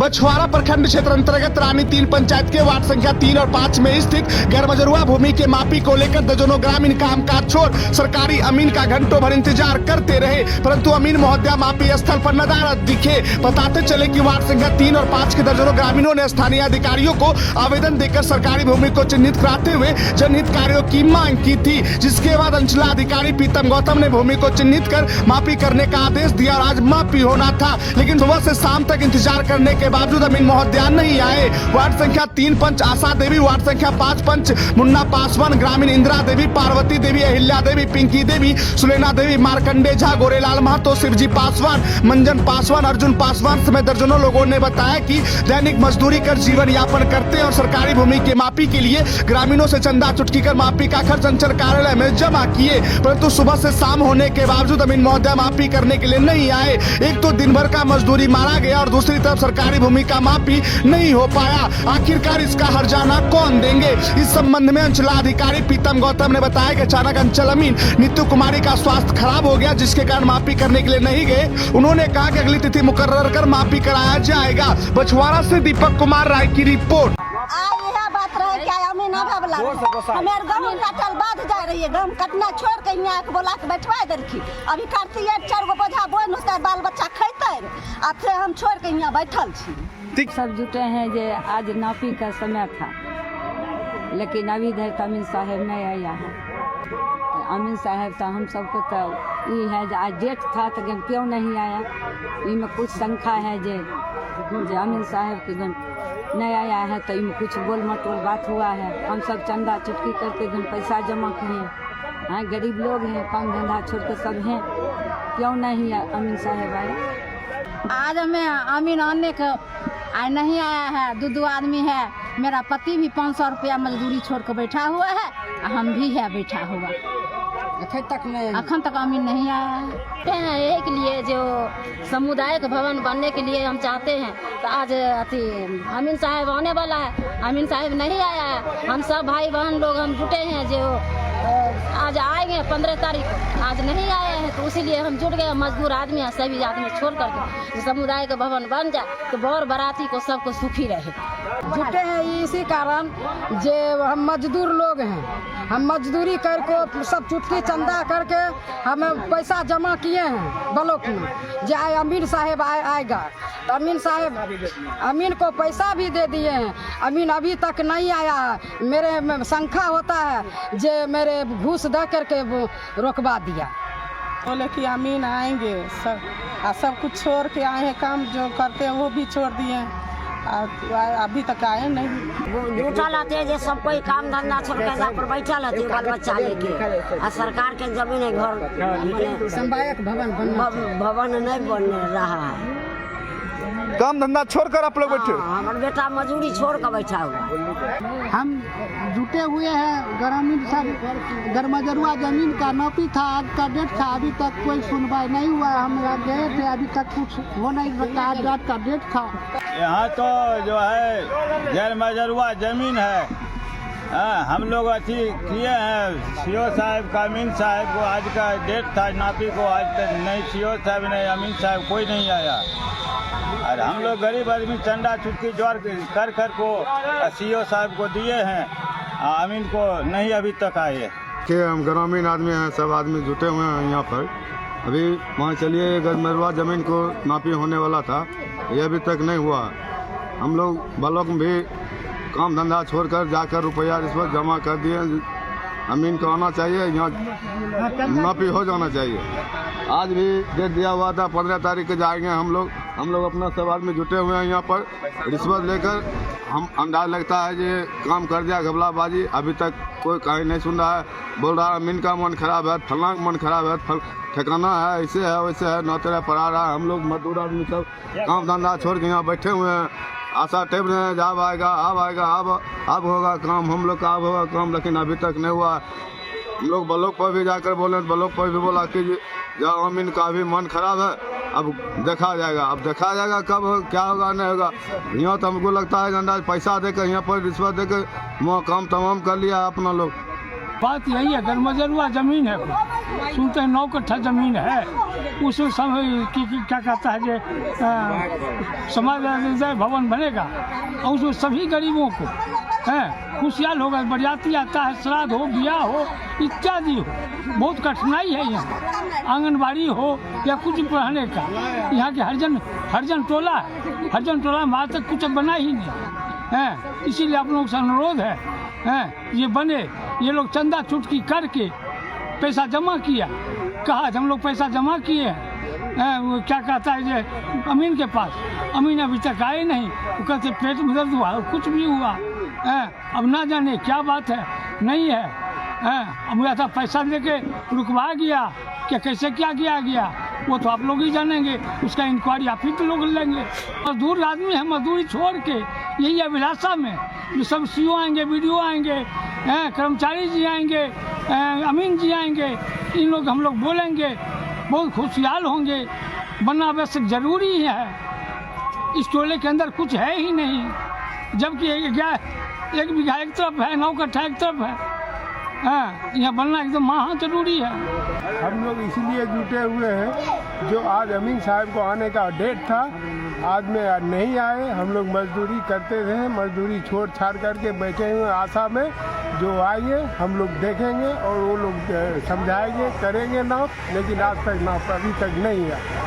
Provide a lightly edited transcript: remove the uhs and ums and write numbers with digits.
बछवाड़ा प्रखंड क्षेत्र अंतर्गत रानी 3 पंचायत के वार्ड संख्या 3 और 5 में स्थित गैरमजरूआ भूमि के मापी को लेकर दर्जनों ग्रामीण कामकाज छोड़ सरकारी अमीन का घंटों भर इंतजार करते रहे, परंतु अमीन महोदया मापी स्थल पर नदारद दिखे। बताते चले कि वार्ड संख्या 3 और 5 के दर्जनों ग्रामीणों ने स्थानीय अधिकारियों को आवेदन देकर सरकारी भूमि को चिन्हित कराते हुए जनहित कार्यों की मांग की थी, जिसके बाद अंचलाधिकारी प्रीतम गौतम ने भूमि को चिन्हित कर मापी करने का आदेश दिया और आज मापी होना था, लेकिन सुबह से शाम तक इंतजार करने के बावजूद अमीन महोदया नहीं आए। वार्ड संख्या 3 पंच आशा देवी, वार्ड संख्या 5 पंच मुन्ना पासवान, ग्रामीण इंदिरा देवी, पार्वती देवी, अहिल्या देवी, पिंकी देवी, सुलेना देवी, मार्कंडे झा, गोरेलाल महतो, शिवजी पासवान, मंजन पासवान, अर्जुन पासवान समेत दर्जनों लोगों ने बताया कि दैनिक मजदूरी कर जीवन यापन करते हैं और सरकारी भूमि के मापी के लिए ग्रामीणों से चंदा चुटकी कर मापी का खर्च अंचल कार्यालय में जमा किए, परंतु सुबह से शाम होने के बावजूद अमीन महोदया मापी करने के लिए नहीं आए। एक तो दिन भर का मजदूरी मारा गया और दूसरी तरफ सरकारी भूमि का मापी नहीं हो पाया। आखिरकार इसका हर्जाना कौन देंगे? इस संबंध में अंचलाधिकारी प्रीतम गौतम ने बताया कि अचानक अंचल अमीन नीतू कुमारी का स्वास्थ्य खराब हो गया, जिसके कारण मापी करने के लिए नहीं गए। उन्होंने कहा कि अगली तिथि मुकर्रर कर मापी कराया जाएगा। बछवाड़ा से दीपक कुमार राय की रिपोर्ट। हमारे गाँव कटल बाध जा रही है, गाँव कटना छोड़ के यहाँ बोला के बैठवा देलखी। अभी काटती 4 गो बोझा बोन उसका बाल बच्चा खेते, अब से हम छोड़ के यहाँ बैठल छी। सब जुटे हैं जे आज नापी का समय था, लेकिन अभी तक अमीन साहब नहीं आया है। अमीन साहब तो हम सबको तो ये है जो आज डेट था तो क्यों नहीं आया, इनमें कुछ शंका है जे अमीन साहब के नहीं आया है, तो इनमें कुछ गोल मटोल बात हुआ है। हम सब चंदा चुटकी करके पैसा जमा किए हैं, गरीब लोग हैं, काम धंधा छोड़ के सब हैं, क्यों नहीं अमीन साहब आए? आज हमें अमीन आने का आज नहीं आया है। दो आदमी है, मेरा पति भी 500 रुपया मजदूरी छोड़ कर बैठा हुआ है, हम भी है बैठा हुआ। अखन तक अमीन नहीं आया है। एक लिए जो सामुदायिक भवन बनने के लिए हम चाहते हैं, तो आज अमीन साहब आने वाला है, अमीन साहब नहीं आया है। हम सब भाई बहन लोग हम जुटे हैं जो आज आएंगे 15 तारीख, आज नहीं आए हैं, तो इसीलिए हम जुट गए। मजदूर आदमी है, सभी आदमी छोड़ करके समुदाय का भवन बन जाए तो बौर बराती को सबको सुखी रहे। जुटे हैं इसी कारण जे हम मजदूर लोग हैं, हम मजदूरी करके सब चुटकी चंदा करके हम पैसा जमा किए हैं ब्लॉक में, जे आए अमीन साहब आएगा तो अमीन साहब अमीन को पैसा भी दे दिए हैं। अमीन अभी तक नहीं आया है। मेरे शंका होता है जे मेरे घूस दे करके रोकवा दिया। बोले कि अमीन आएंगे, सब कुछ छोड़ के आए हैं, काम जो करते हैं वो भी छोड़ दिए हैं, अभी तक आए नहीं। वो जूठा लाते हैं जो सब कोई काम धंधा छोड़ के जा पर बैठा रहते हैं बाल बच्चा लेके, और सरकार के जमीन है घर सामुदायिक भवन नहीं बन रहा है। काम धंधा छोड़कर आप लोग बैठे? हमारा बेटा मजदूरी छोड़ कर बैठा हुआ। हम जुटे हुए हैं, ग्रामीण सब गैरमजरूआ जमीन का नापी था, आज का डेट था, अभी तक कोई सुनवाई नहीं हुआ। हम गए थे, अभी तक कुछ हो नहीं सकता, आज का डेट था। यहाँ तो जो है गैरमजरूआ जमीन है, हम लोग अथी किए हैं। सीओ साहब का अमीन साहब को आज का डेट था नापी को, आज तक नहीं सीओ साहब नहीं अमीन साहब कोई नहीं आया, और हम लोग गरीब आदमी चंदा चुटकी जोड़ कर को सीओ साहब को दिए हैं, अमीन को नहीं अभी तक आए। के हम ग्रामीण आदमी हैं, सब आदमी जुटे हुए हैं यहाँ पर। अभी मान चलिए गैरमजरूआ ज़मीन को नापी होने वाला था, ये अभी तक नहीं हुआ। हम लोग ब्लॉक में भी काम धंधा छोड़कर जाकर रुपया रिश्वत जमा कर दिए। अमीन को आना चाहिए, यहाँ नापी हो जाना चाहिए। आज भी डेट दिया हुआ था, 15 तारीख को जाएंगे हम लोग अपना सब आदमी जुटे हुए हैं यहाँ पर। रिश्वत लेकर हम अंदाज लगता है ये काम कर दिया घबलाबाजी, अभी तक कोई कहीं नहीं सुन रहा है। बोल रहा है अमीन का मन खराब है, फलां का मन खराब है, ठिकाना है, ऐसे है वैसे है, नौतरा पड़ा रहा है। हम लोग मजदूर आदमी सब काम धंधा छोड़ के यहाँ बैठे हुए हैं, आशा टेप रहे हैं जब आएगा अब होगा काम, हम लोग का अब होगा काम, लेकिन अभी तक नहीं हुआ। हम लोग ब्लॉक पर भी जाकर बोले, ब्लॉक पर भी बोला कि जब अमीन का भी मन खराब है, अब देखा जाएगा कब हो, क्या होगा नहीं होगा। यहाँ तो हमको लगता है अंदाज पैसा देकर यहाँ पर रिश्वत देकर काम तमाम कर लिया अपना लोग। बात यही है, गैरमजरूआ जमीन है, सुनते हैं 9 कट्ठा ज़मीन है, उस समय क्या कहता है कि समाज भवन बनेगा और उसमें सभी गरीबों को खुशहाल होगा, बरियाती आता है, श्राद्ध हो, ब्याह हो, इत्यादि हो। बहुत कठिनाई है यहाँ, आंगनबाड़ी हो या कुछ पढ़ाने का। यहाँ के हरिजन टोला है, हरिजन टोला में आज तक कुछ बना ही नहीं है। इसीलिए आप लोगों से अनुरोध है ये बने। ये लोग चंदा चुटकी करके पैसा जमा किया, कहा हम लोग पैसा जमा किए हैं, वो क्या कहता है ये अमीन के पास, अमीन अभी तक आए नहीं। वो कहते पेट में दर्द हुआ, कुछ भी हुआ अब ना जाने क्या बात है, नहीं है अब ऐसा पैसा लेके रुकवा गया क्या, कैसे क्या किया गया वो तो आप लोग ही जानेंगे, उसका इंक्वायरी आप ही तो लोग लेंगे। मजदूर आदमी है, मजदूरी छोड़ के यही अभिलाषा में जो सब सीओ आएंगे, बीडीओ आएंगे, कर्मचारी जी आएंगे, अमीन जी आएंगे, इन लोग हम लोग बोलेंगे, बहुत खुशहाल होंगे। बनना आवश्यक जरूरी है। इस टोले के अंदर कुछ है ही नहीं, जबकि 1 बीघा एक तरफ है, 9 कट्ठा एक तरफ है। यहाँ बनना एकदम महा जरूरी है। हम लोग इसीलिए जुटे हुए हैं, जो आज अमीन साहब को आने का डेट था, आज में नहीं आए। हम लोग मजदूरी करते रहे, मजदूरी छोड़ छाड़ करके बैठे हुए आशा में, जो आएंगे हम लोग देखेंगे और वो लोग समझाएंगे, करेंगे ना, लेकिन आज तक ना अभी तक नहीं है।